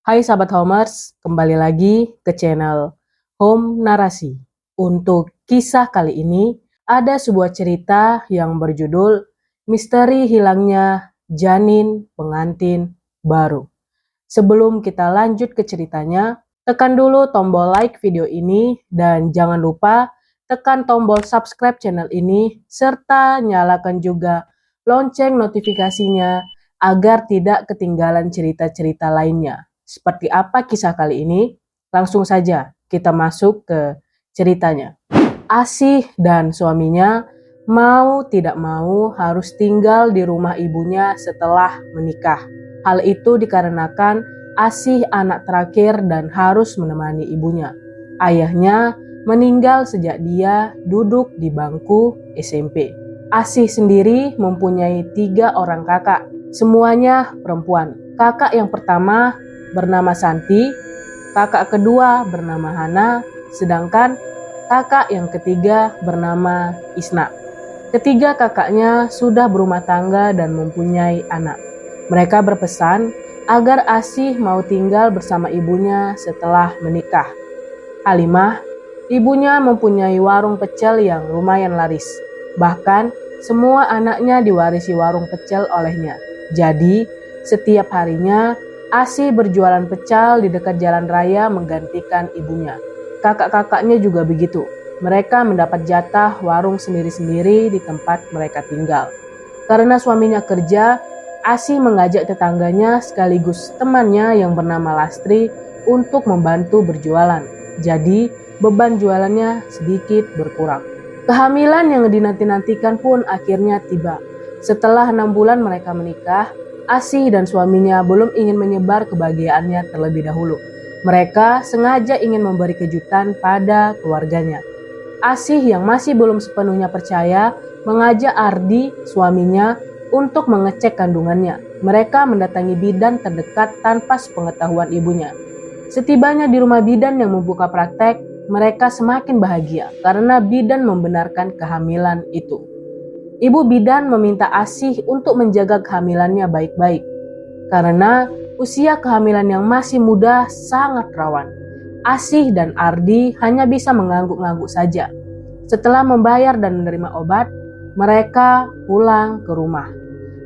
Hai sahabat Homers, kembali lagi ke channel Home Narasi. Untuk kisah kali ini, ada sebuah cerita yang berjudul Misteri Hilangnya Janin Pengantin Baru. Sebelum kita lanjut ke ceritanya, tekan dulu tombol like video ini dan jangan lupa tekan tombol subscribe channel ini serta nyalakan juga lonceng notifikasinya agar tidak ketinggalan cerita-cerita lainnya. Seperti apa kisah kali ini? Langsung saja kita masuk ke ceritanya. Asih dan suaminya mau tidak mau harus tinggal di rumah ibunya setelah menikah. Hal itu dikarenakan Asih anak terakhir dan harus menemani ibunya. Ayahnya meninggal sejak dia duduk di bangku SMP. Asih sendiri mempunyai 3 orang kakak, semuanya perempuan. Kakak yang pertama bernama Santi, kakak kedua bernama Hana, sedangkan kakak yang ketiga bernama Isna. Ketiga kakaknya sudah berumah tangga dan mempunyai anak. Mereka berpesan agar Asih mau tinggal bersama ibunya setelah menikah. Halimah, ibunya mempunyai warung pecel yang lumayan laris. Bahkan semua anaknya diwarisi warung pecel olehnya. Jadi setiap harinya Asih berjualan pecel di dekat jalan raya menggantikan ibunya. Kakak-kakaknya juga begitu. Mereka mendapat jatah warung sendiri-sendiri di tempat mereka tinggal. Karena suaminya kerja, Asih mengajak tetangganya sekaligus temannya yang bernama Lastri untuk membantu berjualan. Jadi beban jualannya sedikit berkurang. Kehamilan yang dinanti-nantikan pun akhirnya tiba. Setelah 6 bulan mereka menikah, Asih dan suaminya belum ingin menyebar kebahagiaannya terlebih dahulu. Mereka sengaja ingin memberi kejutan pada keluarganya. Asih yang masih belum sepenuhnya percaya mengajak Ardi, suaminya, untuk mengecek kandungannya. Mereka mendatangi bidan terdekat tanpa sepengetahuan ibunya. Setibanya di rumah bidan yang membuka praktek, mereka semakin bahagia karena bidan membenarkan kehamilan itu. Ibu bidan meminta Asih untuk menjaga kehamilannya baik-baik, karena usia kehamilan yang masih muda sangat rawan. Asih dan Ardi hanya bisa mengangguk-angguk saja. Setelah membayar dan menerima obat, mereka pulang ke rumah.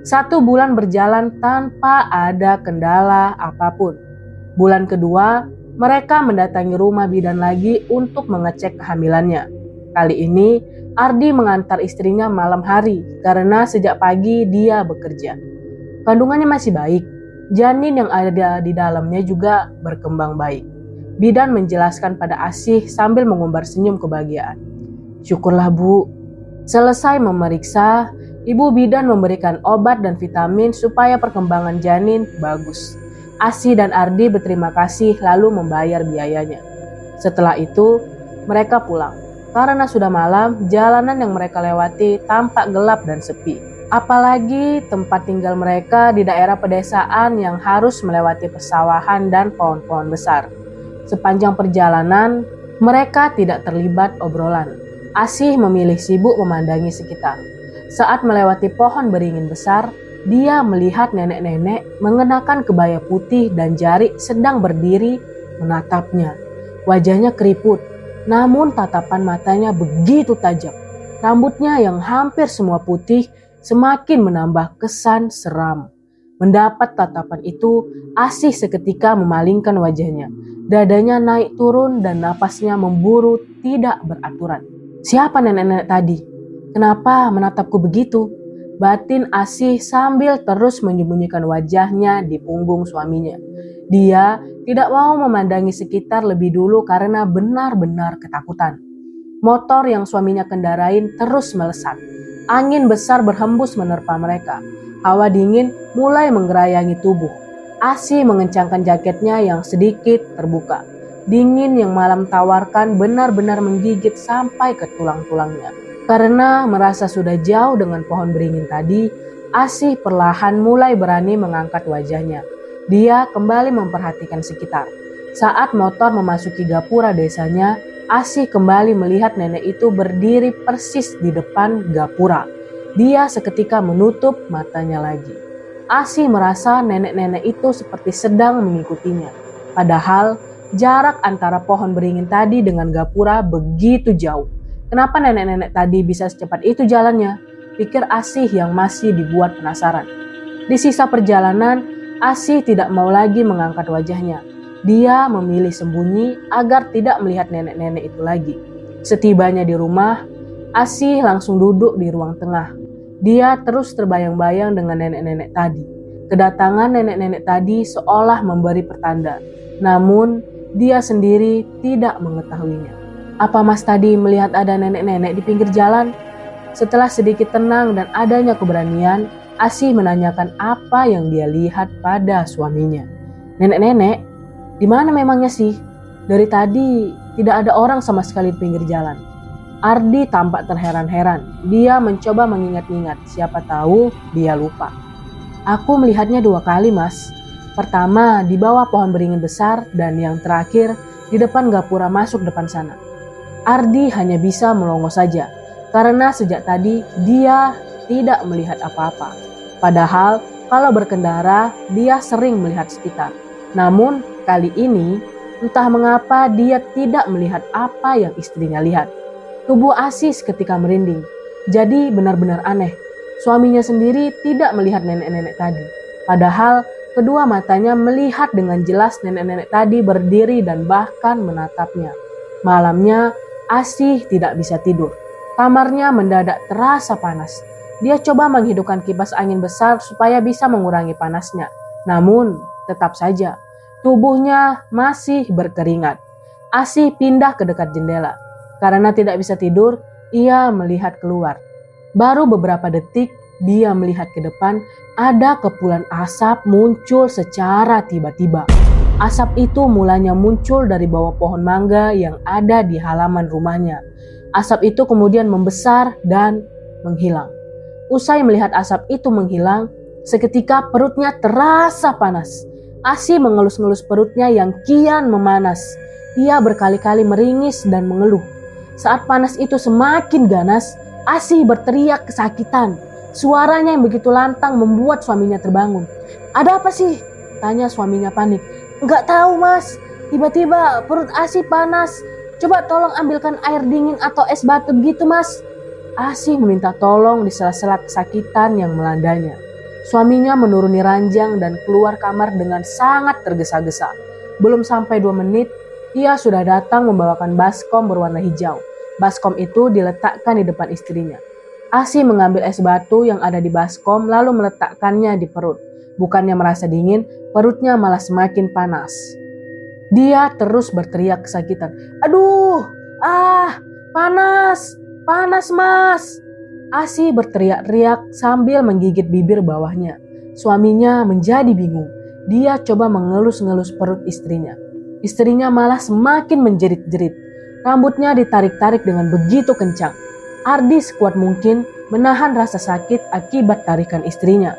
1 bulan berjalan tanpa ada kendala apapun. Bulan kedua, mereka mendatangi rumah bidan lagi untuk mengecek kehamilannya. Kali ini, Ardi mengantar istrinya malam hari karena sejak pagi dia bekerja. Kandungannya masih baik, janin yang ada di dalamnya juga berkembang baik. Bidan menjelaskan pada Asih sambil mengumbar senyum kebahagiaan. Syukurlah Bu. Selesai memeriksa, ibu bidan memberikan obat dan vitamin supaya perkembangan janin bagus. Asih dan Ardi berterima kasih lalu membayar biayanya. Setelah itu, mereka pulang. Karena sudah malam, jalanan yang mereka lewati tampak gelap dan sepi. Apalagi tempat tinggal mereka di daerah pedesaan yang harus melewati persawahan dan pohon-pohon besar. Sepanjang perjalanan, mereka tidak terlibat obrolan. Asih memilih sibuk memandangi sekitar. Saat melewati pohon beringin besar, dia melihat nenek-nenek mengenakan kebaya putih dan jari sedang berdiri menatapnya. Wajahnya keriput, namun tatapan matanya begitu tajam. Rambutnya yang hampir semua putih semakin menambah kesan seram. Mendapat tatapan itu, Asih seketika memalingkan wajahnya. Dadanya naik turun dan napasnya memburu tidak beraturan. Siapa nenek-nenek tadi? Kenapa menatapku begitu? Batin Asih sambil terus menyembunyikan wajahnya di punggung suaminya. Dia tidak mau memandangi sekitar lebih dulu karena benar-benar ketakutan. Motor yang suaminya kendarain terus melesat. Angin besar berhembus menerpa mereka. Hawa dingin mulai menggerayangi tubuh. Asih mengencangkan jaketnya yang sedikit terbuka. Dingin yang malam tawarkan benar-benar menggigit sampai ke tulang-tulangnya. Karena merasa sudah jauh dengan pohon beringin tadi, Asih perlahan mulai berani mengangkat wajahnya. Dia kembali memperhatikan sekitar. Saat motor memasuki gapura desanya, Asih kembali melihat nenek itu berdiri persis di depan gapura. Dia seketika menutup matanya lagi. Asih merasa nenek-nenek itu seperti sedang mengikutinya. Padahal jarak antara pohon beringin tadi dengan gapura begitu jauh. Kenapa nenek-nenek tadi bisa secepat itu jalannya? Pikir Asih yang masih dibuat penasaran. Di sisa perjalanan, Asih tidak mau lagi mengangkat wajahnya. Dia memilih sembunyi agar tidak melihat nenek-nenek itu lagi. Setibanya di rumah, Asih langsung duduk di ruang tengah. Dia terus terbayang-bayang dengan nenek-nenek tadi. Kedatangan nenek-nenek tadi seolah memberi pertanda. Namun, dia sendiri tidak mengetahuinya. Apa Mas tadi melihat ada nenek-nenek di pinggir jalan? Setelah sedikit tenang dan adanya keberanian, Asih menanyakan apa yang dia lihat pada suaminya. Nenek-nenek, di mana memangnya sih? Dari tadi tidak ada orang sama sekali di pinggir jalan. Ardi tampak terheran-heran. Dia mencoba mengingat-ingat, siapa tahu dia lupa. Aku melihatnya 2 kali, Mas. Pertama di bawah pohon beringin besar dan yang terakhir di depan gapura masuk depan sana. Ardi hanya bisa melongo saja karena sejak tadi dia tidak melihat apa-apa. Padahal kalau berkendara dia sering melihat sekitar. Namun kali ini entah mengapa dia tidak melihat apa yang istrinya lihat. Tubuh Asih ketika merinding. Jadi benar-benar aneh. Suaminya sendiri tidak melihat nenek-nenek tadi. Padahal kedua matanya melihat dengan jelas nenek-nenek tadi berdiri dan bahkan menatapnya. Malamnya Asih tidak bisa tidur. Kamarnya mendadak terasa panas. Dia coba menghidupkan kipas angin besar supaya bisa mengurangi panasnya. Namun tetap saja tubuhnya masih berkeringat. Asih pindah ke dekat jendela. Karena tidak bisa tidur, ia melihat keluar. Baru beberapa detik dia melihat ke depan, ada kepulan asap muncul secara tiba-tiba. Asap itu mulanya muncul dari bawah pohon mangga yang ada di halaman rumahnya. Asap itu kemudian membesar dan menghilang. Usai melihat asap itu menghilang, seketika perutnya terasa panas. Asih mengelus-ngelus perutnya yang kian memanas. Ia berkali-kali meringis dan mengeluh. Saat panas itu semakin ganas, Asih berteriak kesakitan. Suaranya yang begitu lantang membuat suaminya terbangun. "Ada apa sih?" tanya suaminya panik. "Enggak tahu, Mas. Tiba-tiba perut Asih panas. Coba tolong ambilkan air dingin atau es batu gitu, Mas." Asih meminta tolong di sela-sela kesakitan yang melandanya. Suaminya menuruni ranjang dan keluar kamar dengan sangat tergesa-gesa. Belum sampai 2 menit, ia sudah datang membawakan baskom berwarna hijau. Baskom itu diletakkan di depan istrinya. Asih mengambil es batu yang ada di baskom lalu meletakkannya di perut. Bukannya merasa dingin, perutnya malah semakin panas. Dia terus berteriak kesakitan. "Aduh, panas, panas Mas." Asih berteriak-teriak sambil menggigit bibir bawahnya. Suaminya menjadi bingung. Dia coba mengelus-ngelus perut istrinya. Istrinya malah semakin menjerit-jerit. Rambutnya ditarik-tarik dengan begitu kencang. Ardi sekuat mungkin menahan rasa sakit akibat tarikan istrinya.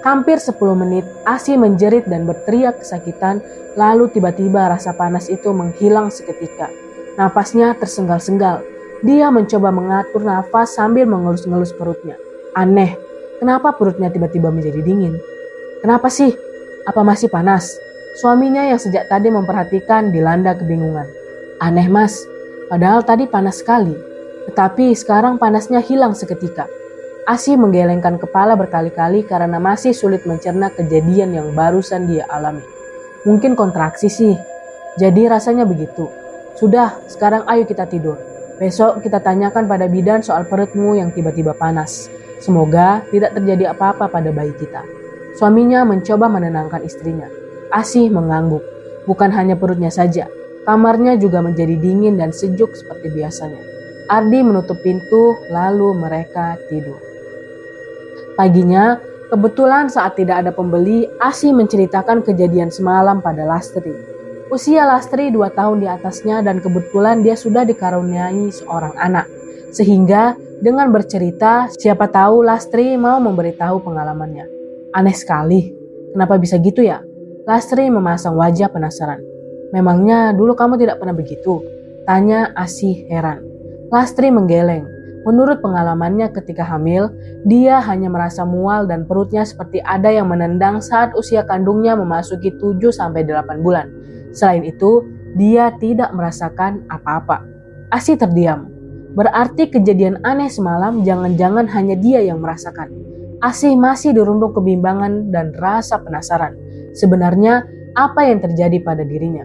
Hampir 10 menit Asih menjerit dan berteriak kesakitan, lalu tiba-tiba rasa panas itu menghilang seketika. Napasnya tersenggal-senggal. Dia mencoba mengatur nafas sambil mengelus-ngelus perutnya. Aneh, kenapa perutnya tiba-tiba menjadi dingin? "Kenapa sih? Apa masih panas?" Suaminya yang sejak tadi memperhatikan dilanda kebingungan. "Aneh Mas, padahal tadi panas sekali. Tetapi sekarang panasnya hilang seketika." Asih menggelengkan kepala berkali-kali karena masih sulit mencerna kejadian yang barusan dia alami. "Mungkin kontraksi sih. Jadi rasanya begitu. Sudah, sekarang ayo kita tidur. Besok kita tanyakan pada bidan soal perutmu yang tiba-tiba panas. Semoga tidak terjadi apa-apa pada bayi kita." Suaminya mencoba menenangkan istrinya. Asih mengangguk. Bukan hanya perutnya saja, kamarnya juga menjadi dingin dan sejuk seperti biasanya. Ardi menutup pintu, lalu mereka tidur. Paginya, kebetulan saat tidak ada pembeli, Asih menceritakan kejadian semalam pada Lastri. Usia Lastri 2 tahun di atasnya dan kebetulan dia sudah dikaruniai seorang anak. Sehingga dengan bercerita, siapa tahu Lastri mau memberitahu pengalamannya. Aneh sekali, kenapa bisa gitu ya? Lastri memasang wajah penasaran. "Memangnya dulu kamu tidak pernah begitu?" tanya Asih heran. Lastri menggeleng. Menurut pengalamannya ketika hamil, dia hanya merasa mual dan perutnya seperti ada yang menendang saat usia kandungnya memasuki 7-8 bulan. Selain itu, dia tidak merasakan apa-apa. Asih terdiam. Berarti kejadian aneh semalam jangan-jangan hanya dia yang merasakan. Asih masih dirundung kebimbangan dan rasa penasaran. Sebenarnya apa yang terjadi pada dirinya?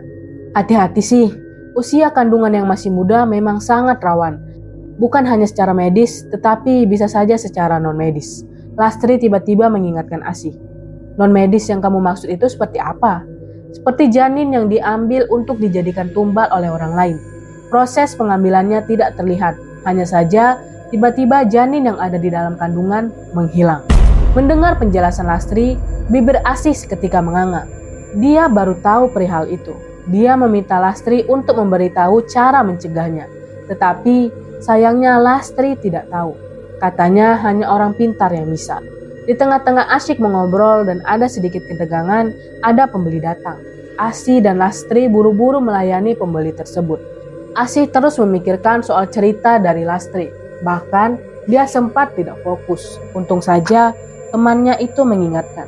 Hati-hati sih, usia kandungan yang masih muda memang sangat rawan. Bukan hanya secara medis, tetapi bisa saja secara non-medis. Lastri tiba-tiba mengingatkan Asih. Non-medis yang kamu maksud itu seperti apa? Seperti janin yang diambil untuk dijadikan tumbal oleh orang lain. Proses pengambilannya tidak terlihat, hanya saja tiba-tiba janin yang ada di dalam kandungan menghilang. Mendengar penjelasan Lastri, bibir Asih seketika menganga. Dia baru tahu perihal itu. Dia meminta Lastri untuk memberitahu cara mencegahnya. Tetapi sayangnya Lastri tidak tahu. Katanya hanya orang pintar yang bisa. Di tengah-tengah asyik mengobrol dan ada sedikit ketegangan, ada pembeli datang. Asih dan Lastri buru-buru melayani pembeli tersebut. Asih terus memikirkan soal cerita dari Lastri. Bahkan dia sempat tidak fokus. Untung saja temannya itu mengingatkan.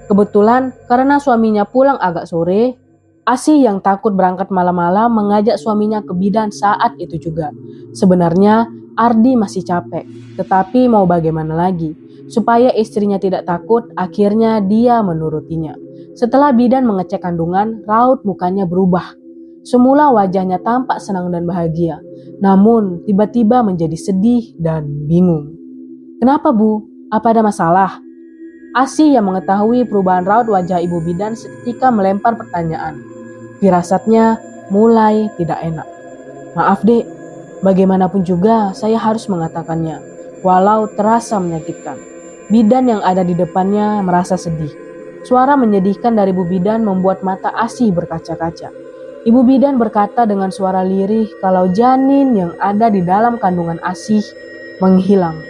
Kebetulan karena suaminya pulang agak sore, Asih yang takut berangkat malam-malam mengajak suaminya ke bidan saat itu juga. Sebenarnya Ardi masih capek, tetapi mau bagaimana lagi? Supaya istrinya tidak takut, akhirnya dia menurutinya. Setelah bidan mengecek kandungan, raut mukanya berubah. Semula wajahnya tampak senang dan bahagia, namun tiba-tiba menjadi sedih dan bingung. Kenapa Bu? Apa ada masalah? Asih yang mengetahui perubahan raut wajah ibu bidan seketika melempar pertanyaan. Firasatnya mulai tidak enak. Maaf dek, bagaimanapun juga saya harus mengatakannya, walau terasa menyakitkan. Bidan yang ada di depannya merasa sedih. Suara menyedihkan dari ibu bidan membuat mata Asih berkaca-kaca. Ibu bidan berkata dengan suara lirih kalau janin yang ada di dalam kandungan Asih menghilang.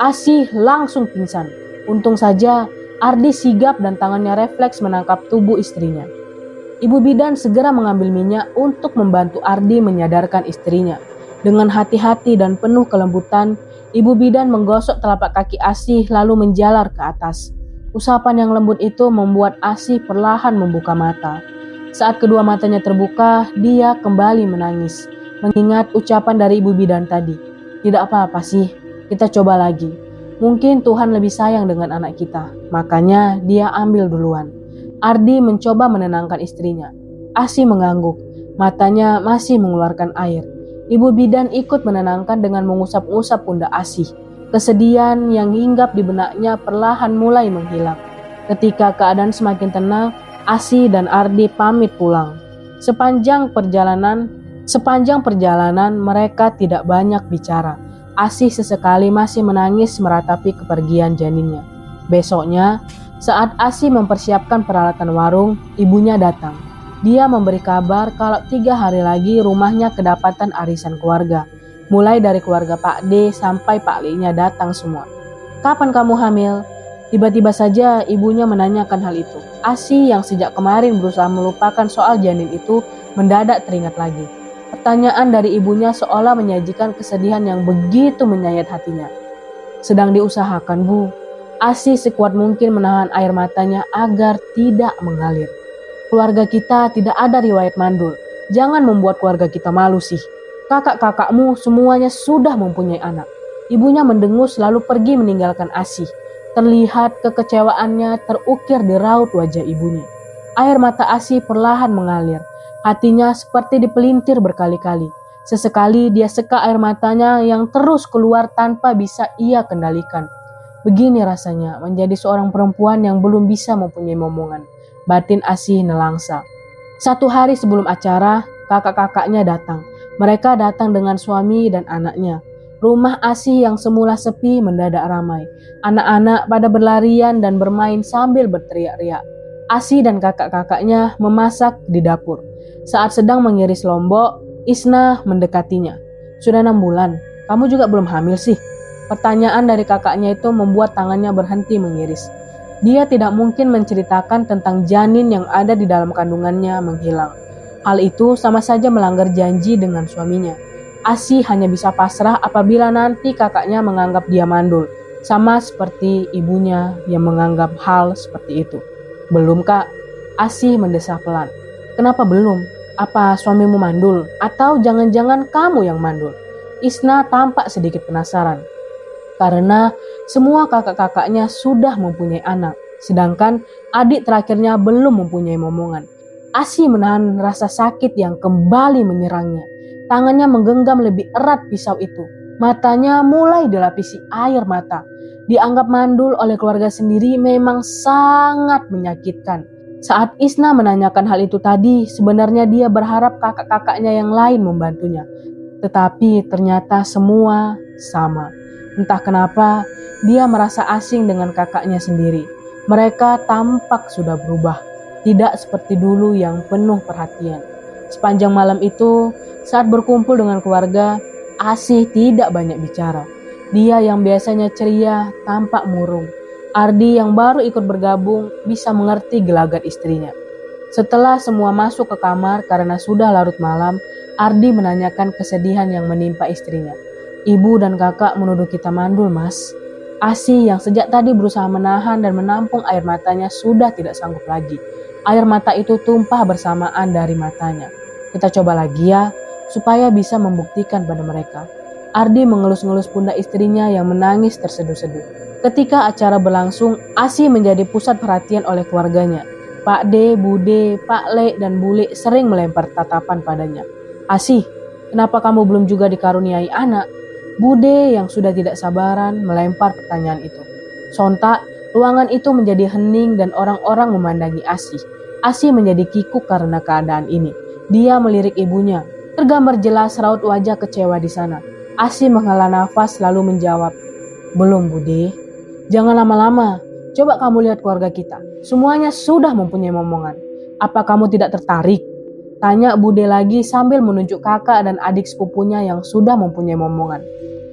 Asih langsung pingsan. Untung saja Ardi sigap dan tangannya refleks menangkap tubuh istrinya. Ibu bidan segera mengambil minyak untuk membantu Ardi menyadarkan istrinya. Dengan hati-hati dan penuh kelembutan, ibu bidan menggosok telapak kaki Asih lalu menjalar ke atas. Usapan yang lembut itu membuat Asih perlahan membuka mata. Saat kedua matanya terbuka, dia kembali menangis. Mengingat ucapan dari ibu bidan tadi. Tidak apa-apa sih, kita coba lagi. Mungkin Tuhan lebih sayang dengan anak kita, makanya dia ambil duluan. Ardi mencoba menenangkan istrinya. Asih mengangguk, matanya masih mengeluarkan air. Ibu bidan ikut menenangkan dengan mengusap-usap pundak Asih. Kesedihan yang hinggap di benaknya perlahan mulai menghilang. Ketika keadaan semakin tenang, Asih dan Ardi pamit pulang. Sepanjang perjalanan mereka tidak banyak bicara. Asih sesekali masih menangis meratapi kepergian janinnya. Besoknya, saat Asih mempersiapkan peralatan warung, ibunya datang. Dia memberi kabar kalau 3 hari lagi rumahnya kedapatan arisan keluarga. Mulai dari keluarga Pak D sampai Pak Li-nya datang semua. Kapan kamu hamil? Tiba-tiba saja ibunya menanyakan hal itu. Asih yang sejak kemarin berusaha melupakan soal janin itu mendadak teringat lagi. Pertanyaan dari ibunya seolah menyajikan kesedihan yang begitu menyayat hatinya. Sedang diusahakan Bu. Asih sekuat mungkin menahan air matanya agar tidak mengalir. Keluarga kita tidak ada riwayat mandul. Jangan membuat keluarga kita malu sih. Kakak-kakakmu semuanya sudah mempunyai anak. Ibunya mendengus lalu pergi meninggalkan Asih. Terlihat kekecewaannya terukir di raut wajah ibunya. Air mata Asih perlahan mengalir. Hatinya seperti dipelintir berkali-kali. Sesekali dia seka air matanya yang terus keluar tanpa bisa ia kendalikan. Begini rasanya menjadi seorang perempuan yang belum bisa mempunyai momongan. Batin Asih nelangsa. 1 hari sebelum acara, kakak-kakaknya datang. Mereka datang dengan suami dan anaknya. Rumah Asih yang semula sepi mendadak ramai. Anak-anak pada berlarian dan bermain sambil berteriak-riak. Asih dan kakak-kakaknya memasak di dapur. Saat sedang mengiris lombok, Isna mendekatinya. Sudah 6 bulan, kamu juga belum hamil sih? Pertanyaan dari kakaknya itu membuat tangannya berhenti mengiris. Dia tidak mungkin menceritakan tentang janin yang ada di dalam kandungannya menghilang. Hal itu sama saja melanggar janji dengan suaminya. Asih hanya bisa pasrah apabila nanti kakaknya menganggap dia mandul, sama seperti ibunya yang menganggap hal seperti itu. Belum Kak, Asih mendesah pelan. Kenapa belum? Apa suamimu mandul? Atau jangan-jangan kamu yang mandul? Isna tampak sedikit penasaran. Karena semua kakak-kakaknya sudah mempunyai anak, sedangkan adik terakhirnya belum mempunyai momongan. Asi menahan rasa sakit yang kembali menyerangnya. Tangannya menggenggam lebih erat pisau itu. Matanya mulai dilapisi air mata. Dianggap mandul oleh keluarga sendiri memang sangat menyakitkan. Saat Isna menanyakan hal itu tadi, sebenarnya dia berharap kakak-kakaknya yang lain membantunya. Tetapi ternyata semua sama. Entah kenapa, dia merasa asing dengan kakaknya sendiri. Mereka tampak sudah berubah, tidak seperti dulu yang penuh perhatian. Sepanjang malam itu, saat berkumpul dengan keluarga, Asih tidak banyak bicara. Dia yang biasanya ceria tampak murung. Ardi yang baru ikut bergabung bisa mengerti gelagat istrinya. Setelah semua masuk ke kamar karena sudah larut malam, Ardi menanyakan kesedihan yang menimpa istrinya. Ibu dan kakak menuduh kita mandul, Mas. Asih yang sejak tadi berusaha menahan dan menampung air matanya sudah tidak sanggup lagi. Air mata itu tumpah bersamaan dari matanya. Kita coba lagi ya, supaya bisa membuktikan pada mereka. Ardi mengelus-ngelus pundak istrinya yang menangis terseduh-seduh. Ketika acara berlangsung, Asih menjadi pusat perhatian oleh keluarganya. Pak D, Bude, Pak Le, dan Bule sering melempar tatapan padanya. Asih, kenapa kamu belum juga dikaruniai anak? Bude yang sudah tidak sabaran melempar pertanyaan itu. Sontak, ruangan itu menjadi hening dan orang-orang memandangi Asih. Asih menjadi kikuk karena keadaan ini. Dia melirik ibunya. Tergambar jelas raut wajah kecewa di sana. Asih menghela nafas lalu menjawab, "Belum, Bude. Jangan lama-lama. Coba kamu lihat keluarga kita. Semuanya sudah mempunyai momongan. Apa kamu tidak tertarik?" Tanya Bude lagi sambil menunjuk kakak dan adik sepupunya yang sudah mempunyai momongan.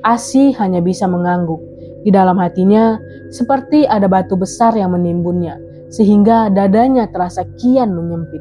Asih hanya bisa mengangguk. Di dalam hatinya seperti ada batu besar yang menimbunnya, sehingga dadanya terasa kian menyempit.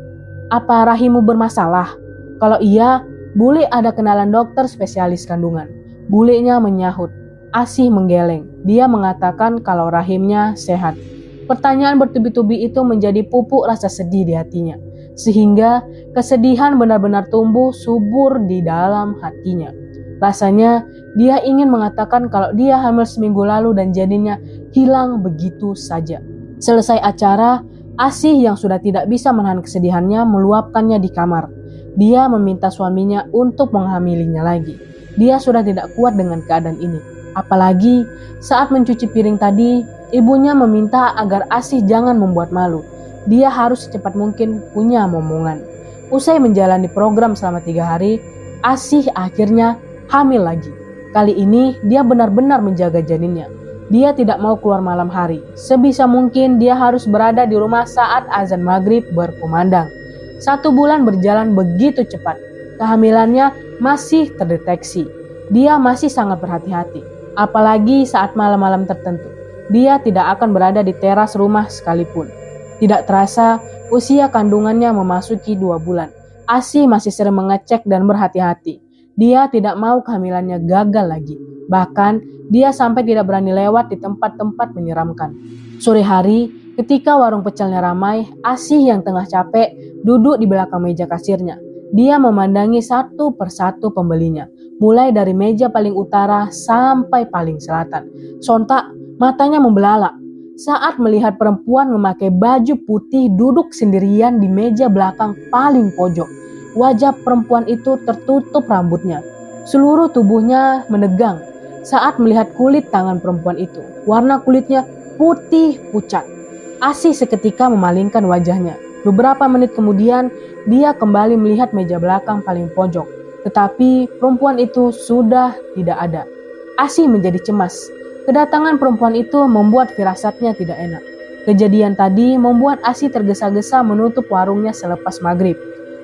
Apa rahimmu bermasalah? Kalau iya, Bule ada kenalan dokter spesialis kandungan. Bulenya menyahut. Asih menggeleng. Dia mengatakan kalau rahimnya sehat. Pertanyaan bertubi-tubi itu menjadi pupuk rasa sedih di hatinya. Sehingga kesedihan benar-benar tumbuh subur di dalam hatinya. Rasanya dia ingin mengatakan kalau dia hamil seminggu lalu dan janinnya hilang begitu saja. Selesai acara, Asih yang sudah tidak bisa menahan kesedihannya meluapkannya di kamar. Dia meminta suaminya untuk menghamilinya lagi. Dia sudah tidak kuat dengan keadaan ini. Apalagi saat mencuci piring tadi, ibunya meminta agar Asih jangan membuat malu. Dia harus secepat mungkin punya momongan. Usai menjalani program selama 3 hari, Asih akhirnya hamil lagi. Kali ini dia benar-benar menjaga janinnya. Dia tidak mau keluar malam hari. Sebisa mungkin dia harus berada di rumah saat azan maghrib berkumandang. 1 bulan berjalan begitu cepat. Kehamilannya masih terdeteksi. Dia masih sangat berhati-hati. Apalagi saat malam-malam tertentu. Dia tidak akan berada di teras rumah sekalipun. Tidak terasa usia kandungannya memasuki 2 bulan. Asih masih sering mengecek dan berhati-hati. Dia tidak mau kehamilannya gagal lagi. Bahkan dia sampai tidak berani lewat di tempat-tempat menyeramkan. Sore hari, ketika warung pecelnya ramai, Asih yang tengah capek duduk di belakang meja kasirnya. Dia memandangi satu persatu pembelinya, mulai dari meja paling utara sampai paling selatan. Sontak matanya membelalak saat melihat perempuan memakai baju putih duduk sendirian di meja belakang paling pojok. Wajah perempuan itu tertutup rambutnya. Seluruh tubuhnya menegang saat melihat kulit tangan perempuan itu. Warna kulitnya putih pucat. Asih seketika memalingkan wajahnya. Beberapa menit kemudian, dia kembali melihat meja belakang paling pojok. Tetapi perempuan itu sudah tidak ada. Asih menjadi cemas. Kedatangan perempuan itu membuat firasatnya tidak enak. Kejadian tadi membuat Asih tergesa-gesa menutup warungnya selepas maghrib.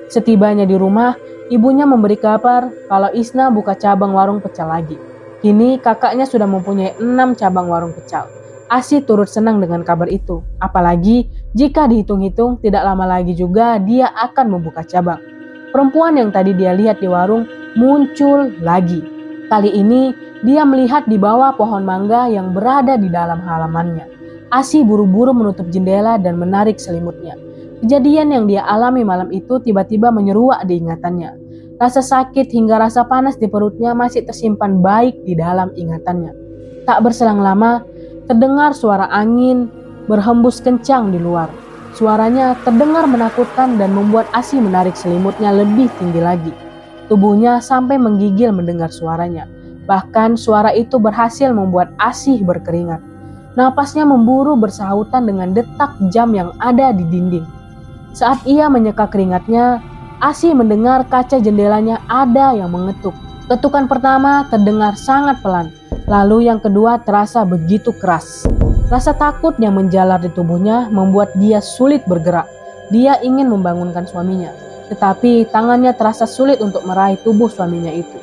Setibanya di rumah, ibunya memberi kabar kalau Isna buka cabang warung pecel lagi. Kini kakaknya sudah mempunyai 6 cabang warung pecel. Asih turut senang dengan kabar itu. Apalagi jika dihitung-hitung tidak lama lagi juga dia akan membuka cabang. Perempuan yang tadi dia lihat di warung muncul lagi. Kali ini dia melihat di bawah pohon mangga yang berada di dalam halamannya. Asih buru-buru menutup jendela dan menarik selimutnya. Kejadian yang dia alami malam itu tiba-tiba menyeruak di ingatannya. Rasa sakit hingga rasa panas di perutnya masih tersimpan baik di dalam ingatannya. Tak berselang lama, terdengar suara angin berhembus kencang di luar. Suaranya terdengar menakutkan dan membuat Asih menarik selimutnya lebih tinggi lagi. Tubuhnya sampai menggigil mendengar suaranya. Bahkan suara itu berhasil membuat Asih berkeringat. Napasnya memburu bersahutan dengan detak jam yang ada di dinding. Saat ia menyeka keringatnya, Asih mendengar kaca jendelanya ada yang mengetuk. Ketukan pertama terdengar sangat pelan, lalu yang kedua terasa begitu keras. Rasa takut yang menjalar di tubuhnya membuat dia sulit bergerak. Dia ingin membangunkan suaminya, tetapi tangannya terasa sulit untuk meraih tubuh suaminya itu.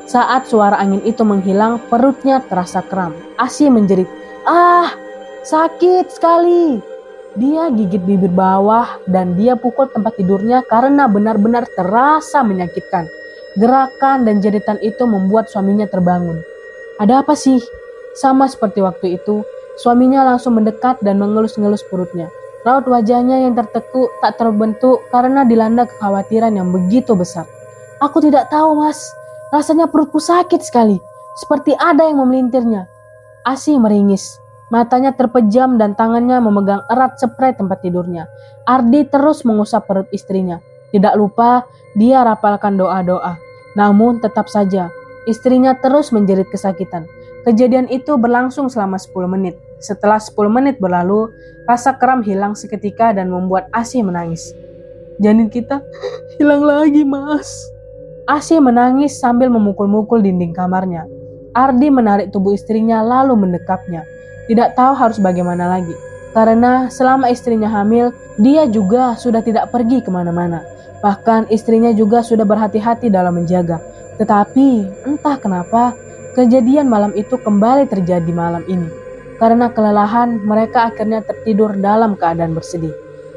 Saat suara angin itu menghilang, perutnya terasa kram. Asih menjerit, "Ah, sakit sekali!" Dia gigit bibir bawah dan dia pukul tempat tidurnya karena benar-benar terasa menyakitkan. Gerakan dan jeritan itu membuat suaminya terbangun. "Ada apa sih?" Sama seperti waktu itu, suaminya langsung mendekat dan mengelus-ngelus perutnya. Raut wajahnya yang tertekuk tak terbentuk karena dilanda kekhawatiran yang begitu besar. "Aku tidak tahu, Mas. Rasanya perutku sakit sekali. Seperti ada yang memelintirnya." Asih meringis. Matanya terpejam dan tangannya memegang erat spray tempat tidurnya. Ardi terus mengusap perut istrinya. Tidak lupa, dia rapalkan doa-doa. Namun tetap saja, istrinya terus menjerit kesakitan. Kejadian itu berlangsung selama 10 menit. Setelah 10 menit berlalu, rasa kram hilang seketika dan membuat Asih menangis. "Janin kita hilang lagi, Mas." Asih menangis sambil memukul-mukul dinding kamarnya. Ardi menarik tubuh istrinya lalu mendekapnya. Tidak tahu harus bagaimana lagi. Karena selama istrinya hamil, dia juga sudah tidak pergi kemana-mana. Bahkan istrinya juga sudah berhati-hati dalam menjaga. Tetapi entah kenapa, kejadian malam itu kembali terjadi malam ini. Karena kelelahan, mereka akhirnya tertidur dalam keadaan bersedih.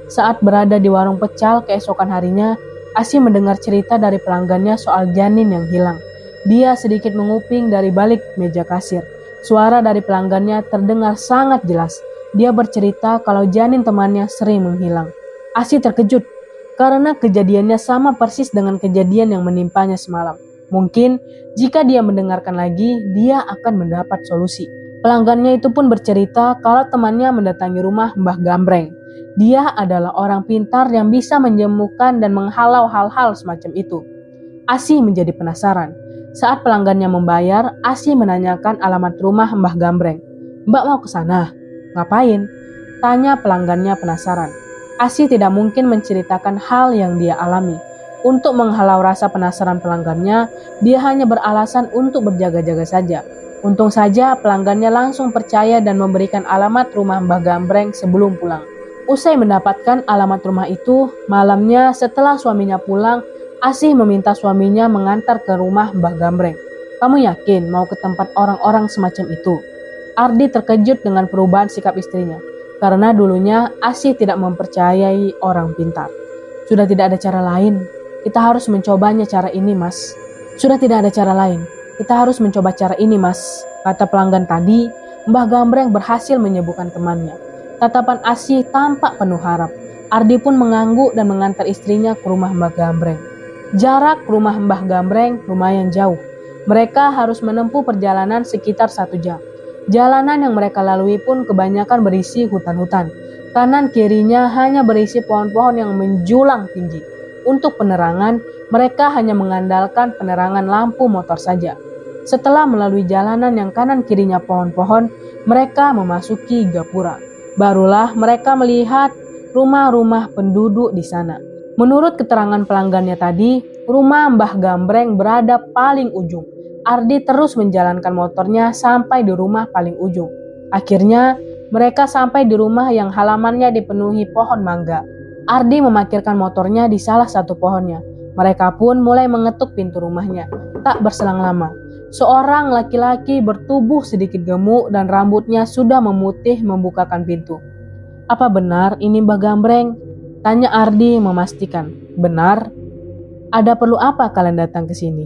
Saat berada di warung pecal keesokan harinya, Asih mendengar cerita dari pelanggannya soal janin yang hilang. Dia sedikit menguping dari balik meja kasir. Suara dari pelanggannya terdengar sangat jelas. Dia bercerita kalau janin temannya sering menghilang. Asih terkejut karena kejadiannya sama persis dengan kejadian yang menimpanya semalam. Mungkin jika dia mendengarkan lagi, dia akan mendapat solusi. Pelanggannya itu pun bercerita kalau temannya mendatangi rumah Mbah Gambreng. Dia adalah orang pintar yang bisa menyembuhkan dan menghalau hal-hal semacam itu. Asih menjadi penasaran. Saat pelanggannya membayar, Asih menanyakan alamat rumah Mbah Gambreng. "Mbak mau ke sana?" "Ngapain?" tanya pelanggannya penasaran. Asih tidak mungkin menceritakan hal yang dia alami. Untuk menghalau rasa penasaran pelanggannya, dia hanya beralasan untuk berjaga-jaga saja. Untung saja pelanggannya langsung percaya dan memberikan alamat rumah Mbah Gambreng sebelum pulang. Usai mendapatkan alamat rumah itu, malamnya setelah suaminya pulang, Asih meminta suaminya mengantar ke rumah Mbah Gambreng. "Kamu yakin mau ke tempat orang-orang semacam itu?" Ardi terkejut dengan perubahan sikap istrinya. Karena dulunya Asih tidak mempercayai orang pintar. "Sudah tidak ada cara lain. Kita harus mencobanya cara ini, Mas." "Sudah tidak ada cara lain. Kita harus mencoba cara ini, Mas," kata pelanggan tadi. Mbah Gambreng berhasil menyembuhkan temannya. Tatapan Asih tampak penuh harap. Ardi pun mengangguk dan mengantar istrinya ke rumah Mbah Gambreng. Jarak rumah Mbah Gambreng lumayan jauh. Mereka harus menempuh perjalanan sekitar 1 jam. Jalanan yang mereka lalui pun kebanyakan berisi hutan-hutan. Kanan kirinya hanya berisi pohon-pohon yang menjulang tinggi. Untuk penerangan, mereka hanya mengandalkan penerangan lampu motor saja. Setelah melalui jalanan yang kanan kirinya pohon-pohon, mereka memasuki gapura. Barulah mereka melihat rumah-rumah penduduk di sana. Menurut keterangan pelanggannya tadi, rumah Mbah Gambreng berada paling ujung. Ardi terus menjalankan motornya sampai di rumah paling ujung. Akhirnya, mereka sampai di rumah yang halamannya dipenuhi pohon mangga. Ardi memarkirkan motornya di salah satu pohonnya. Mereka pun mulai mengetuk pintu rumahnya. Tak berselang lama, seorang laki-laki bertubuh sedikit gemuk dan rambutnya sudah memutih membukakan pintu. "Apa benar ini Mbah Gambreng?" tanya Ardi memastikan. "Benar. Ada perlu apa kalian datang ke sini?"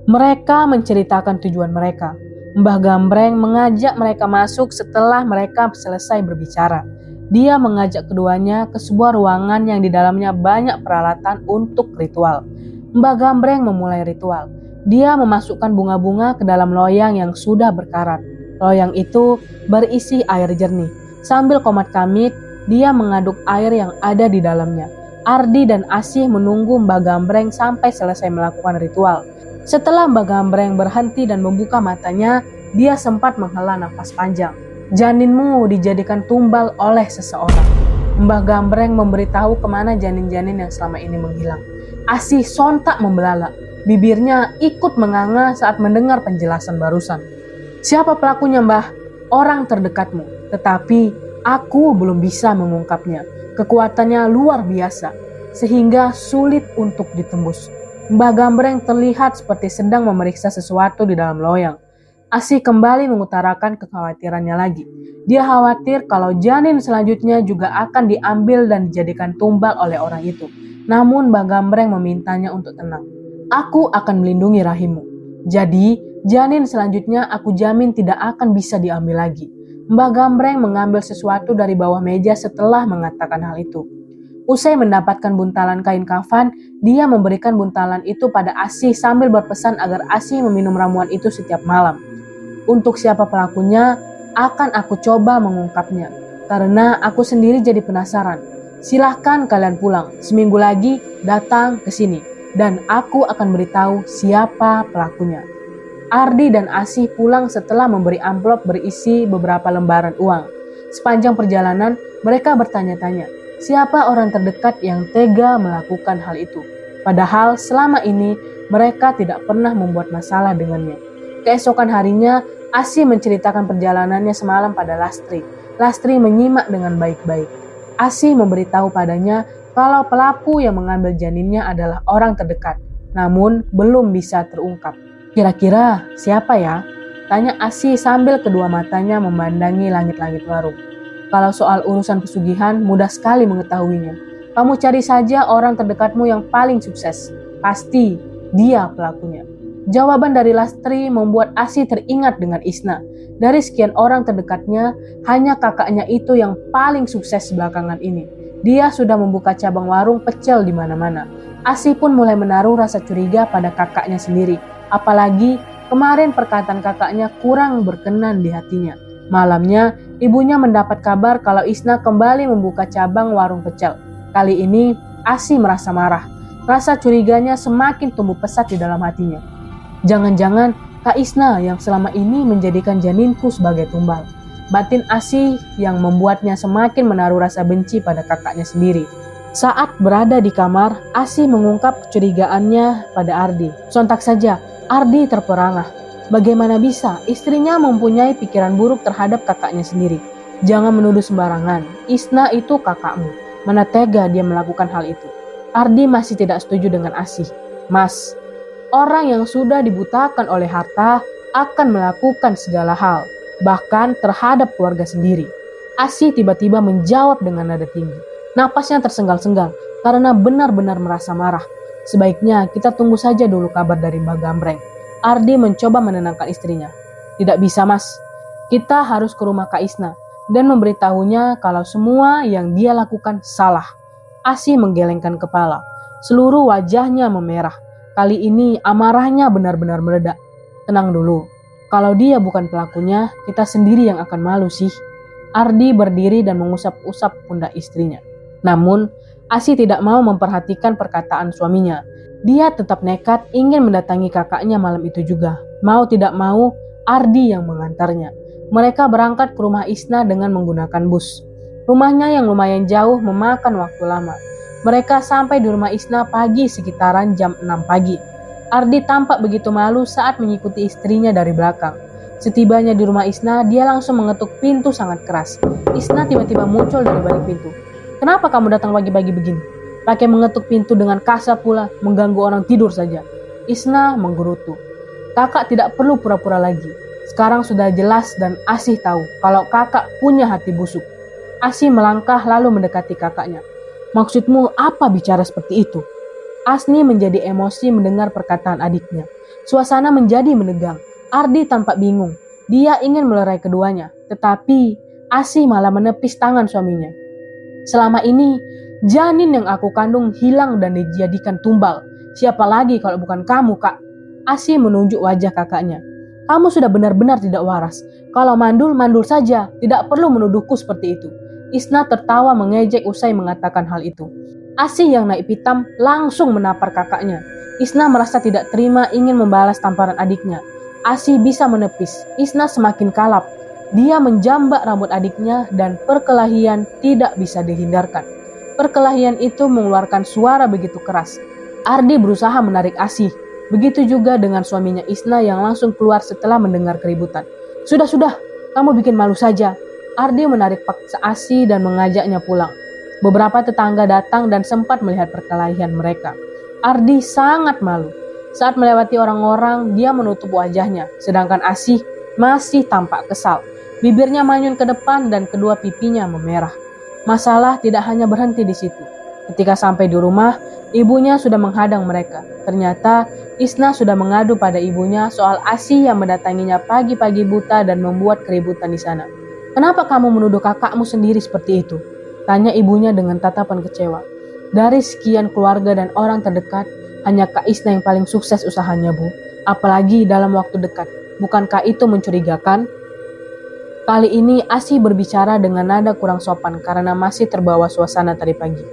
Mereka menceritakan tujuan mereka. Mbah Gambreng mengajak mereka masuk setelah mereka selesai berbicara. Dia mengajak keduanya ke sebuah ruangan yang di dalamnya banyak peralatan untuk ritual. Mbah Gambreng memulai ritual. Dia memasukkan bunga-bunga ke dalam loyang yang sudah berkarat. Loyang itu berisi air jernih. Sambil komat kamit, dia mengaduk air yang ada di dalamnya. Ardi dan Asih menunggu Mbah Gambreng sampai selesai melakukan ritual. Setelah Mbah Gambreng berhenti dan membuka matanya, dia sempat menghela nafas panjang. Janinmu dijadikan tumbal oleh seseorang. Mbah Gambreng memberitahu kemana janin-janin yang selama ini menghilang. Asih sontak membelalak. Bibirnya ikut menganga saat mendengar penjelasan barusan. Siapa pelakunya, Mbah? Orang terdekatmu. Tetapi aku belum bisa mengungkapnya. Kekuatannya luar biasa, sehingga sulit untuk ditembus. Mbah Gambreng terlihat seperti sedang memeriksa sesuatu di dalam loyang. Asih kembali mengutarakan kekhawatirannya lagi. Dia khawatir kalau janin selanjutnya juga akan diambil dan dijadikan tumbal oleh orang itu. Namun Mbah Gambreng memintanya untuk tenang. Aku akan melindungi rahimmu. Jadi, janin selanjutnya aku jamin tidak akan bisa diambil lagi. Mbah Gambreng mengambil sesuatu dari bawah meja setelah mengatakan hal itu. Usai mendapatkan buntalan kain kafan, dia memberikan buntalan itu pada Asih sambil berpesan agar Asih meminum ramuan itu setiap malam. Untuk siapa pelakunya, akan aku coba mengungkapnya. Karena aku sendiri jadi penasaran. Silahkan kalian pulang. Seminggu lagi datang ke sini. Dan aku akan beritahu siapa pelakunya. Ardi dan Asih pulang setelah memberi amplop berisi beberapa lembaran uang. Sepanjang perjalanan, mereka bertanya-tanya, siapa orang terdekat yang tega melakukan hal itu? Padahal selama ini mereka tidak pernah membuat masalah dengannya. Keesokan harinya, Asih menceritakan perjalanannya semalam pada Lastri. Lastri menyimak dengan baik-baik. Asih memberitahu padanya kalau pelaku yang mengambil janinnya adalah orang terdekat, namun belum bisa terungkap. Kira-kira siapa ya? Tanya Asih sambil kedua matanya memandangi langit-langit warung. Kalau soal urusan pesugihan, mudah sekali mengetahuinya. Kamu cari saja orang terdekatmu yang paling sukses. Pasti dia pelakunya. Jawaban dari Lastri membuat Asih teringat dengan Isna. Dari sekian orang terdekatnya, hanya kakaknya itu yang paling sukses belakangan ini. Dia sudah membuka cabang warung pecel di mana-mana. Asih pun mulai menaruh rasa curiga pada kakaknya sendiri. Apalagi kemarin perkataan kakaknya kurang berkenan di hatinya. Malamnya, ibunya mendapat kabar kalau Isna kembali membuka cabang warung pecel. Kali ini, Asih merasa marah. Rasa curiganya semakin tumbuh pesat di dalam hatinya. Jangan-jangan Kak Isna yang selama ini menjadikan janinku sebagai tumbal. Batin Asih yang membuatnya semakin menaruh rasa benci pada kakaknya sendiri. Saat berada di kamar, Asih mengungkap kecurigaannya pada Ardi. Sontak saja, Ardi terperangah. Bagaimana bisa istrinya mempunyai pikiran buruk terhadap kakaknya sendiri? Jangan menuduh sembarangan. Isna itu kakakmu. Mana tega dia melakukan hal itu? Ardi masih tidak setuju dengan Asih. Mas, orang yang sudah dibutakan oleh harta akan melakukan segala hal, bahkan terhadap keluarga sendiri. Asih tiba-tiba menjawab dengan nada tinggi. Napasnya tersenggal-senggal karena benar-benar merasa marah. Sebaiknya kita tunggu saja dulu kabar dari Mbah Gambreng. Ardi mencoba menenangkan istrinya. Tidak bisa, Mas. Kita harus ke rumah Kak Isna dan memberitahunya kalau semua yang dia lakukan salah. Asih menggelengkan kepala. Seluruh wajahnya memerah. Kali ini amarahnya benar-benar meledak. Tenang dulu. Kalau dia bukan pelakunya, kita sendiri yang akan malu sih. Ardi berdiri dan mengusap-usap pundak istrinya. Namun, Asih tidak mau memperhatikan perkataan suaminya. Dia tetap nekat ingin mendatangi kakaknya malam itu juga. Mau tidak mau, Ardi yang mengantarnya. Mereka berangkat ke rumah Isna dengan menggunakan bus. Rumahnya yang lumayan jauh memakan waktu lama. Mereka sampai di rumah Isna pagi sekitaran jam 6 pagi. Ardi tampak begitu malu saat mengikuti istrinya dari belakang. Setibanya di rumah Isna, dia langsung mengetuk pintu sangat keras. Isna tiba-tiba muncul dari balik pintu. Kenapa kamu datang pagi-pagi begini? Pakai mengetuk pintu dengan kasar pula, mengganggu orang tidur saja. Isna menggerutu. Kakak tidak perlu pura-pura lagi. Sekarang sudah jelas dan Asih tahu kalau kakak punya hati busuk. Asih melangkah lalu mendekati kakaknya. Maksudmu apa bicara seperti itu? Asni menjadi emosi mendengar perkataan adiknya. Suasana menjadi menegang. Ardi tampak bingung. Dia ingin melerai keduanya. Tetapi Asih malah menepis tangan suaminya. Selama ini, janin yang aku kandung hilang dan dijadikan tumbal. Siapa lagi kalau bukan kamu, Kak? Asih menunjuk wajah kakaknya. Kamu sudah benar-benar tidak waras. Kalau mandul, mandul saja. Tidak perlu menuduhku seperti itu. Isna tertawa mengejek usai mengatakan hal itu. Asih yang naik pitam langsung menapar kakaknya. Isna merasa tidak terima ingin membalas tamparan adiknya. Asih bisa menepis. Isna semakin kalap. Dia menjambak rambut adiknya dan perkelahian tidak bisa dihindarkan. Perkelahian itu mengeluarkan suara begitu keras. Ardi berusaha menarik Asih. Begitu juga dengan suaminya Isna yang langsung keluar setelah mendengar keributan. Sudah, kamu bikin malu saja. Ardi menarik paksa Asih dan mengajaknya pulang. Beberapa tetangga datang dan sempat melihat perkelahian mereka. Ardi sangat malu. Saat melewati orang-orang, dia menutup wajahnya, sedangkan Asih masih tampak kesal. Bibirnya manyun ke depan dan kedua pipinya memerah. Masalah tidak hanya berhenti di situ. Ketika sampai di rumah, ibunya sudah menghadang mereka. Ternyata Isna sudah mengadu pada ibunya soal Asih yang mendatanginya pagi-pagi buta dan membuat keributan di sana. Kenapa kamu menuduh kakakmu sendiri seperti itu? Tanya ibunya dengan tatapan kecewa. Dari sekian keluarga dan orang terdekat, hanya Kak Isna yang paling sukses usahanya, Bu. Apalagi dalam waktu dekat. Bukankah itu mencurigakan? Kali ini Asih berbicara dengan nada kurang sopan karena masih terbawa suasana tadi pagi.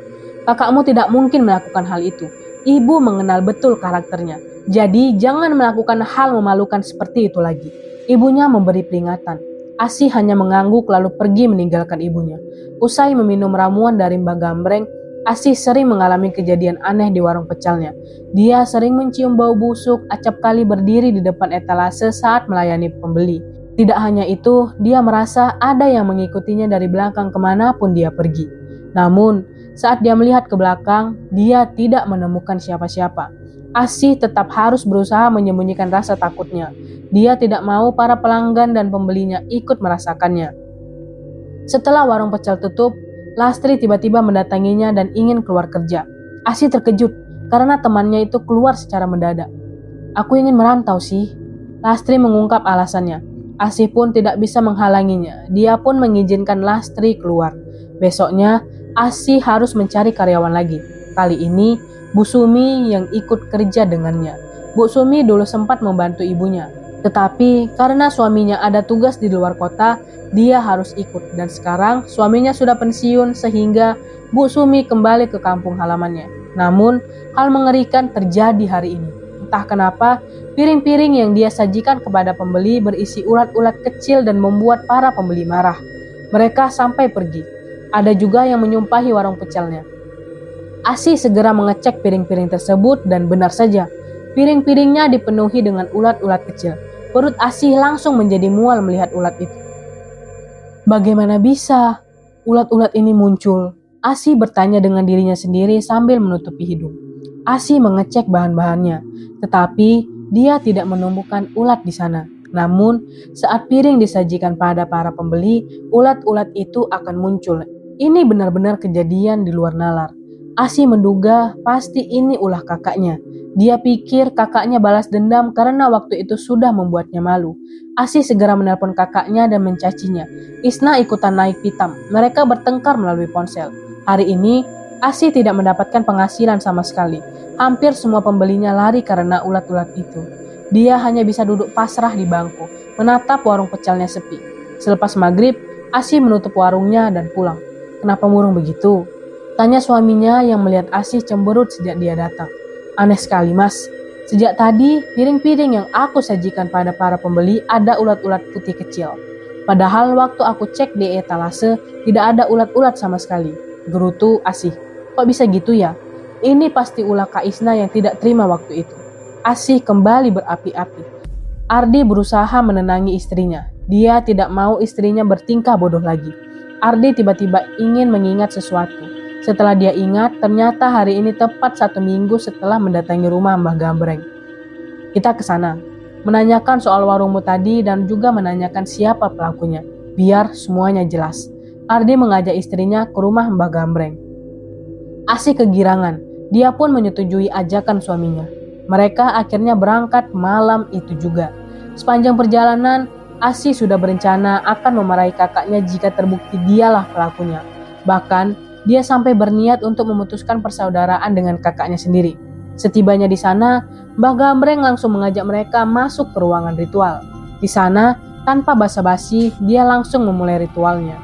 Kakakmu tidak mungkin melakukan hal itu. Ibu mengenal betul karakternya. Jadi jangan melakukan hal memalukan seperti itu lagi. Ibunya memberi peringatan. Asih hanya mengangguk lalu pergi meninggalkan ibunya. Usai meminum ramuan dari Mbak Gambreng, Asih sering mengalami kejadian aneh di warung pecelnya. Dia sering mencium bau busuk, acap kali berdiri di depan etalase saat melayani pembeli. Tidak hanya itu, dia merasa ada yang mengikutinya dari belakang kemanapun dia pergi. Namun, saat dia melihat ke belakang, dia tidak menemukan siapa-siapa. Asih tetap harus berusaha menyembunyikan rasa takutnya. Dia tidak mau para pelanggan dan pembelinya ikut merasakannya. Setelah warung pecel tutup, Lastri tiba-tiba mendatanginya dan ingin keluar kerja. Asih terkejut karena temannya itu keluar secara mendadak. Aku ingin merantau sih. Lastri mengungkap alasannya. Asih pun tidak bisa menghalanginya. Dia pun mengizinkan Lastri keluar. Besoknya, Asih harus mencari karyawan lagi. Kali ini, Bu Sumi yang ikut kerja dengannya. Bu Sumi dulu sempat membantu ibunya. Tetapi karena suaminya ada tugas di luar kota, dia harus ikut. Dan sekarang suaminya sudah pensiun sehingga Bu Sumi kembali ke kampung halamannya. Namun, hal mengerikan terjadi hari ini. Entah kenapa, piring-piring yang dia sajikan kepada pembeli berisi ulat-ulat kecil dan membuat para pembeli marah. Mereka sampai pergi. Ada juga yang menyumpahi warung pecelnya. Asih segera mengecek piring-piring tersebut dan benar saja, piring-piringnya dipenuhi dengan ulat-ulat kecil. Perut Asih langsung menjadi mual melihat ulat itu. Bagaimana bisa ulat-ulat ini muncul? Asih bertanya dengan dirinya sendiri sambil menutupi hidung. Asih mengecek bahan-bahannya, tetapi dia tidak menemukan ulat di sana. Namun, saat piring disajikan pada para pembeli, ulat-ulat itu akan muncul. Ini benar-benar kejadian di luar nalar. Asih menduga pasti ini ulah kakaknya. Dia pikir kakaknya balas dendam karena waktu itu sudah membuatnya malu. Asih segera menelpon kakaknya dan mencacinya. Isna ikutan naik pitam. Mereka bertengkar melalui ponsel. Hari ini, Asih tidak mendapatkan penghasilan sama sekali. Hampir semua pembelinya lari karena ulat-ulat itu. Dia hanya bisa duduk pasrah di bangku, menatap warung pecelnya sepi. Selepas maghrib, Asih menutup warungnya dan pulang. Kenapa murung begitu? Tanya suaminya yang melihat Asih cemberut sejak dia datang. Aneh sekali, Mas. Sejak tadi, piring-piring yang aku sajikan pada para pembeli ada ulat-ulat putih kecil. Padahal waktu aku cek di etalase, tidak ada ulat-ulat sama sekali. Gerutu Asih. Kok bisa gitu ya? Ini pasti ulah Kak Isna yang tidak terima waktu itu. Asih kembali berapi-api. Ardi berusaha menenangi istrinya. Dia tidak mau istrinya bertingkah bodoh lagi. Ardi tiba-tiba ingin mengingat sesuatu. Setelah dia ingat, ternyata hari ini tepat 1 minggu setelah mendatangi rumah Mbah Gambreng. Kita ke sana, menanyakan soal warungmu tadi dan juga menanyakan siapa pelakunya, biar semuanya jelas. Ardi mengajak istrinya ke rumah Mbah Gambreng. Asih kegirangan, dia pun menyetujui ajakan suaminya. Mereka akhirnya berangkat malam itu juga. Sepanjang perjalanan, Asih sudah berencana akan memarahi kakaknya jika terbukti dialah pelakunya. Bahkan, dia sampai berniat untuk memutuskan persaudaraan dengan kakaknya sendiri. Setibanya di sana, Mbah Gambreng langsung mengajak mereka masuk ke ruangan ritual. Di sana, tanpa basa-basi, dia langsung memulai ritualnya.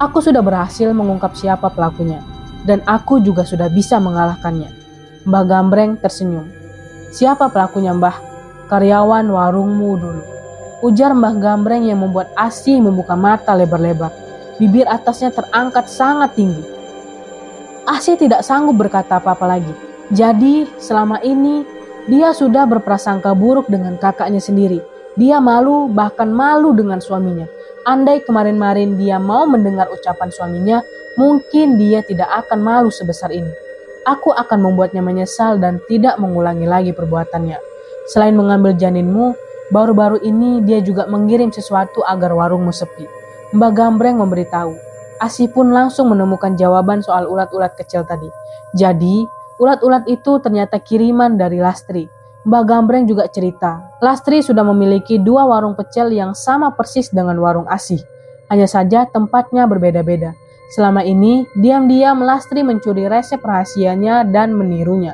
Aku sudah berhasil mengungkap siapa pelakunya, dan aku juga sudah bisa mengalahkannya. Mbah Gambreng tersenyum. Siapa pelakunya, Mbah? Karyawan warungmu dulu, ujar Mbah Gambreng yang membuat Asih membuka mata lebar-lebar. Bibir atasnya terangkat sangat tinggi. Asih tidak sanggup berkata apa-apa lagi. Jadi selama ini dia sudah berprasangka buruk dengan kakaknya sendiri. Dia malu, bahkan malu dengan suaminya. Andai kemarin-marin dia mau mendengar ucapan suaminya, mungkin dia tidak akan malu sebesar ini. Aku akan membuatnya menyesal dan tidak mengulangi lagi perbuatannya. Selain mengambil janinmu, baru-baru ini dia juga mengirim sesuatu agar warungmu sepi. Mbah Gambreng memberitahu. Asih pun langsung menemukan jawaban soal ulat-ulat kecil tadi. Jadi, ulat-ulat itu ternyata kiriman dari Lastri. Mbah Gambreng juga cerita, Lastri sudah memiliki 2 warung pecel yang sama persis dengan warung Asih. Hanya saja tempatnya berbeda-beda. Selama ini, diam-diam Lastri mencuri resep rahasianya dan menirunya.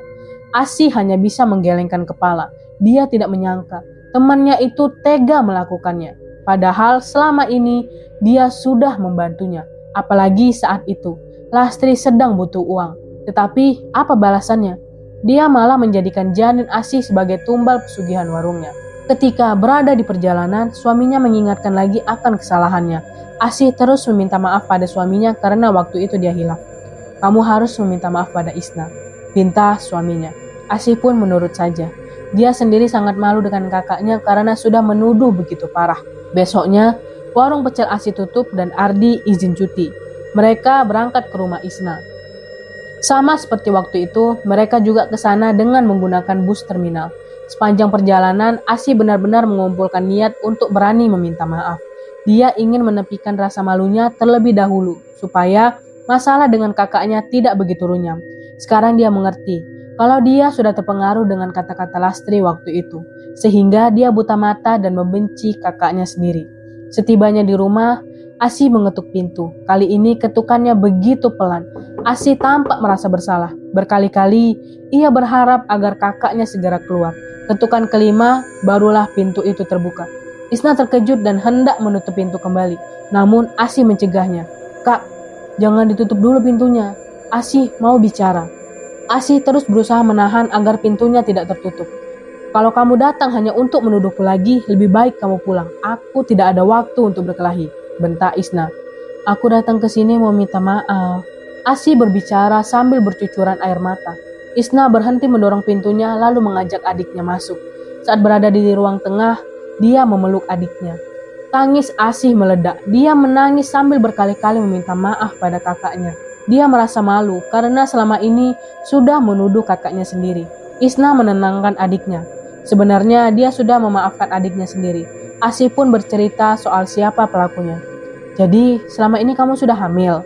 Asih hanya bisa menggelengkan kepala. Dia tidak menyangka temannya itu tega melakukannya. Padahal selama ini dia sudah membantunya. Apalagi saat itu, Lastri sedang butuh uang. Tetapi apa balasannya? Dia malah menjadikan janin Asih sebagai tumbal pesugihan warungnya. Ketika berada di perjalanan, suaminya mengingatkan lagi akan kesalahannya. Asih terus meminta maaf pada suaminya karena waktu itu dia hilaf. Kamu harus meminta maaf pada Isna, pinta suaminya. Asih pun menurut saja. Dia sendiri sangat malu dengan kakaknya karena sudah menuduh begitu parah. Besoknya, warung pecel Asih tutup dan Ardi izin cuti. Mereka berangkat ke rumah Isna. Sama seperti waktu itu, mereka juga ke sana dengan menggunakan bus terminal. Sepanjang perjalanan, Asih benar-benar mengumpulkan niat untuk berani meminta maaf. Dia ingin menepikan rasa malunya terlebih dahulu, supaya masalah dengan kakaknya tidak begitu runyam. Sekarang dia mengerti kalau dia sudah terpengaruh dengan kata-kata Lastri waktu itu, sehingga dia buta mata dan membenci kakaknya sendiri. Setibanya di rumah, Asih mengetuk pintu. Kali ini ketukannya begitu pelan. Asih tampak merasa bersalah. Berkali-kali ia berharap agar kakaknya segera keluar. Ketukan kelima, barulah pintu itu terbuka. Isna terkejut dan hendak menutup pintu kembali. Namun Asih mencegahnya. Kak, jangan ditutup dulu pintunya. Asih mau bicara. Asih terus berusaha menahan agar pintunya tidak tertutup. Kalau kamu datang hanya untuk menuduhku lagi, lebih baik kamu pulang. Aku tidak ada waktu untuk berkelahi, bentak Isna. Aku datang ke sini mau minta maaf. Asih berbicara sambil bercucuran air mata. Isna berhenti mendorong pintunya lalu mengajak adiknya masuk. Saat berada di ruang tengah, dia memeluk adiknya. Tangis Asih meledak. Dia menangis sambil berkali-kali meminta maaf pada kakaknya. Dia merasa malu karena selama ini sudah menuduh kakaknya sendiri. Isna menenangkan adiknya. Sebenarnya dia sudah memaafkan adiknya sendiri. Asih pun bercerita soal siapa pelakunya. Jadi selama ini kamu sudah hamil.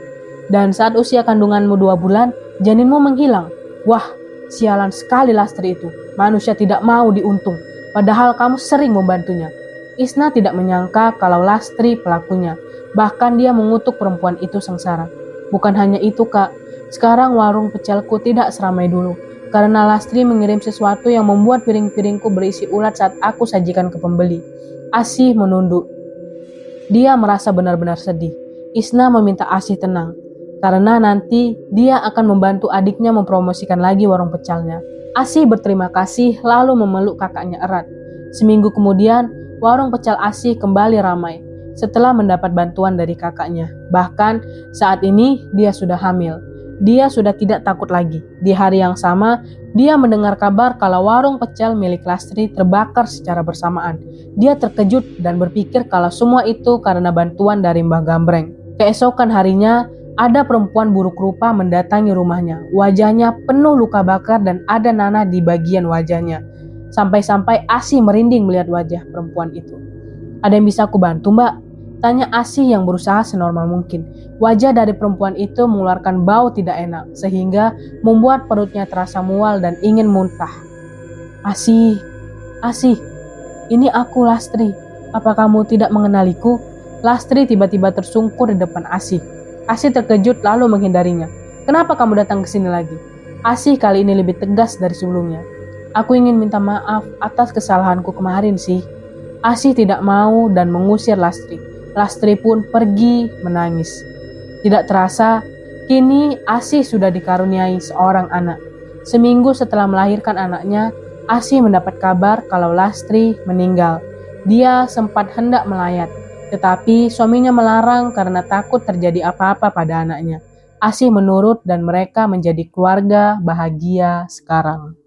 Dan saat usia kandunganmu 2 bulan, janinmu menghilang. Wah, sialan sekali Lastri itu. Manusia tidak mau diuntung. Padahal kamu sering membantunya. Isna tidak menyangka kalau Lastri pelakunya. Bahkan dia mengutuk perempuan itu sengsara. Bukan hanya itu, Kak. Sekarang warung pecelku tidak seramai dulu. Karena Lastri mengirim sesuatu yang membuat piring-piringku berisi ulat saat aku sajikan ke pembeli. Asih menunduk. Dia merasa benar-benar sedih. Isna meminta Asih tenang. Karena nanti dia akan membantu adiknya mempromosikan lagi warung pecelnya. Asih berterima kasih lalu memeluk kakaknya erat. Seminggu kemudian, warung pecel Asih kembali ramai. Setelah mendapat bantuan dari kakaknya. Bahkan saat ini dia sudah hamil. Dia sudah tidak takut lagi. Di hari yang sama, dia mendengar kabar kalau warung pecel milik Lastri terbakar secara bersamaan. Dia terkejut dan berpikir kalau semua itu karena bantuan dari Mbah Gambreng. Keesokan harinya, ada perempuan buruk rupa mendatangi rumahnya. Wajahnya penuh luka bakar dan ada nanah di bagian wajahnya. Sampai-sampai Asih merinding melihat wajah perempuan itu. Ada yang bisa aku bantu, Mbak? Tanya Asih yang berusaha senormal mungkin. Wajah dari perempuan itu mengeluarkan bau tidak enak, sehingga membuat perutnya terasa mual dan ingin muntah. Asih, ini aku Lastri. Apa kamu tidak mengenaliku?" Lastri tiba-tiba tersungkur di depan Asih. Asih terkejut lalu menghindarinya. "Kenapa kamu datang ke sini lagi?" Asih kali ini lebih tegas dari sebelumnya. "Aku ingin minta maaf atas kesalahanku kemarin sih." Asih tidak mau dan mengusir Lastri. Lastri pun pergi menangis. Tidak terasa, kini Asih sudah dikaruniai seorang anak. Seminggu setelah melahirkan anaknya, Asih mendapat kabar kalau Lastri meninggal. Dia sempat hendak melayat, tetapi suaminya melarang karena takut terjadi apa-apa pada anaknya. Asih menurut dan mereka menjadi keluarga bahagia sekarang.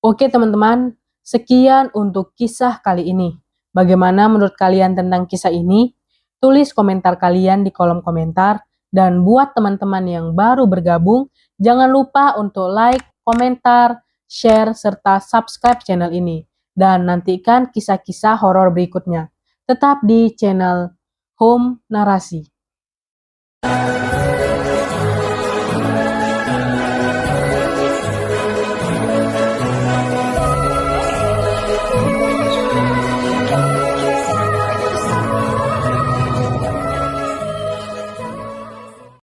Oke teman-teman, sekian untuk kisah kali ini. Bagaimana menurut kalian tentang kisah ini? Tulis komentar kalian di kolom komentar. Dan buat teman-teman yang baru bergabung, jangan lupa untuk like, komentar, share, serta subscribe channel ini. Dan nantikan kisah-kisah horor berikutnya. Tetap di channel Home Narasi.